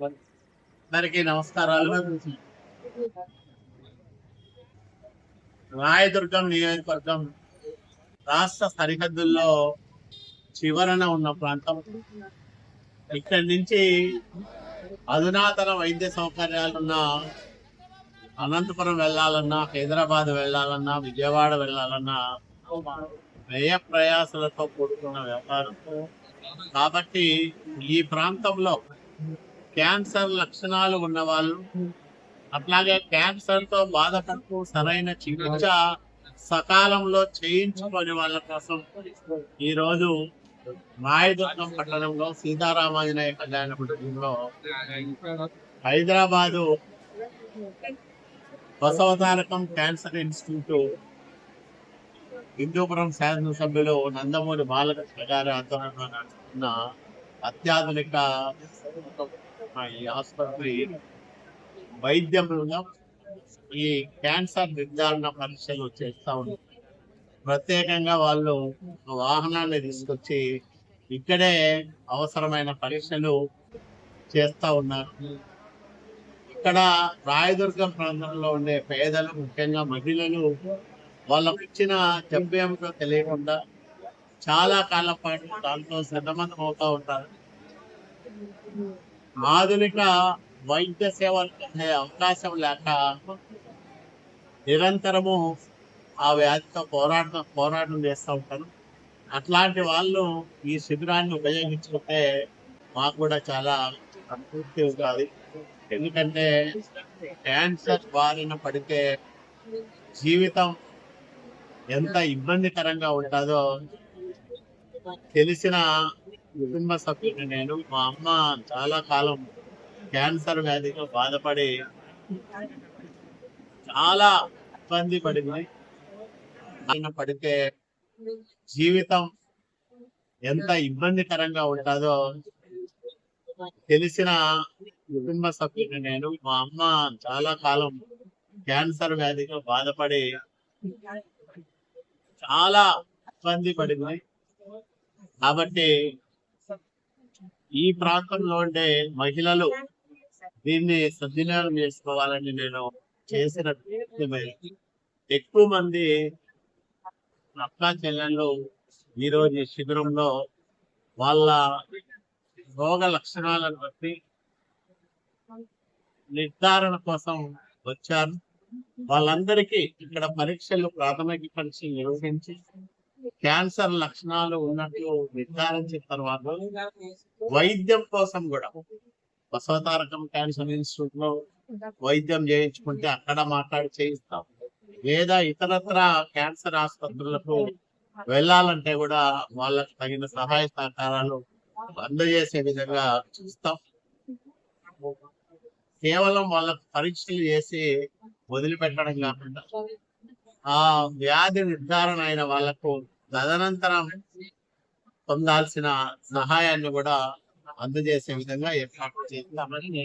అందరికీ నమస్కారాలు. రాయదుర్గం నియోజకవర్గం రాష్ట్ర సరిహద్దుల్లో చివరన ఉన్న ప్రాంతం. ఇక్కడి నుంచి అధునాతన వైద్య సౌకర్యాలున్న అనంతపురం వెళ్ళాలన్నా, హైదరాబాద్ వెళ్ళాలన్నా, విజయవాడ వెళ్ళాలన్నా వ్యయ ప్రయాసాలతో కూడుకున్న వ్యాపారం. కాబట్టి ఈ ప్రాంతంలో క్యాన్సర్ లక్షణాలు ఉన్న వాళ్ళు, అట్లాగే క్యాన్సర్ తో బాధపడుతూ సరైన చికిత్స సకాలంలో చేయించుకునే వాళ్ళ కోసం ఈ రోజు రాయదుర్గం పట్టణంలో సీతారామాంజనేయ కళ్యాణ మండపంలో హైదరాబాదు బసవతారకం క్యాన్సర్ ఇన్స్టిట్యూట్ హిందూపురం శాసనసభ్యులు నందమూరి బాలకృష్ణ గారి ఆధ్వర్యంలో నడుస్తున్న అత్యాధునిక ఈ ఆసుపత్రి వైద్యంలో ఈ క్యాన్సర్ నిర్ధారణ పరీక్షలు చేస్తా ఉన్నారు. ప్రత్యేకంగా వాళ్ళు వాహనాన్ని తీసుకొచ్చి ఇక్కడే అవసరమైన పరీక్షలు చేస్తా ఉన్నారు. ఇక్కడ రాయదుర్గం ప్రాంతంలో ఉండే పేదలు, ముఖ్యంగా మహిళలు, వాళ్ళకు ఇచ్చిన జబ్బు ఏమిటో తెలియకుండా చాలా కాలం పాటు దాంతో సతమతం అవుతా ఉంటారు. ఆధునిక వైద్య సేవలు పొందే అవకాశం లేక నిరంతరము ఆ వ్యాధితో పోరాటం చేస్తూ ఉంటారు. అట్లాంటి వాళ్ళు ఈ శిబిరాన్ని ఉపయోగించుకుంటే మాకు కూడా చాలా సంతృప్తి ఉంటుంది. ఎందుకంటే క్యాన్సర్ బారిన పడితే జీవితం ఎంత ఇబ్బందికరంగా ఉంటుందో తెలిసిన కుటుంబ సభ్యుని నేను. మా అమ్మ చాలా కాలం క్యాన్సర్ వ్యాధితో బాధపడి చాలా ఇబ్బంది పడింది. ఆయన పడితే జీవితం ఎంత ఇబ్బందికరంగా ఉంటుందో తెలిసిన కుటుంబ సభ్యుని నేను. మా అమ్మ చాలా కాలం క్యాన్సర్ వ్యాధితో బాధపడి చాలా ఇబ్బంది పడింది. కాబట్టి ఈ ప్రాంతంలో ఉండే మహిళలు దీన్ని సద్వినియోగం చేసుకోవాలని నేను చేసిన ఎక్కువ మంది అక్కా చెల్లెళ్ళు ఈరోజు ఈ శిబిరంలో వాళ్ళ రోగ లక్షణాలను బట్టి నిర్ధారణ కోసం వచ్చారు. వాళ్ళందరికీ ఇక్కడ పరీక్షలు, ప్రాథమిక పరీక్షలు నిర్వహించి క్యాన్సర్ లక్షణాలు ఉన్నట్లు నిర్ధారించిన తర్వాత వైద్యం కోసం కూడా బసవతారకం క్యాన్సర్ ఇన్స్టిట్యూట్ లో వైద్యం చేయించుకుంటే అక్కడ మాట్లాడి చేయిస్తాం. లేదా ఇతరత్ర క్యాన్సర్ ఆసుపత్రులకు వెళ్ళాలంటే కూడా వాళ్ళకి తగిన సహాయ సహకారాలు అందజేసే విధంగా చూస్తాం. కేవలం వాళ్ళకు పరీక్షలు చేసి వదిలిపెట్టడం కాకుండా ఆ వ్యాధి నిర్ధారణ అయిన వాళ్లకు తదనంతరం పొందాల్సిన సహాయాన్ని కూడా అందజేసే విధంగా ఏర్పాటు చేస్తామని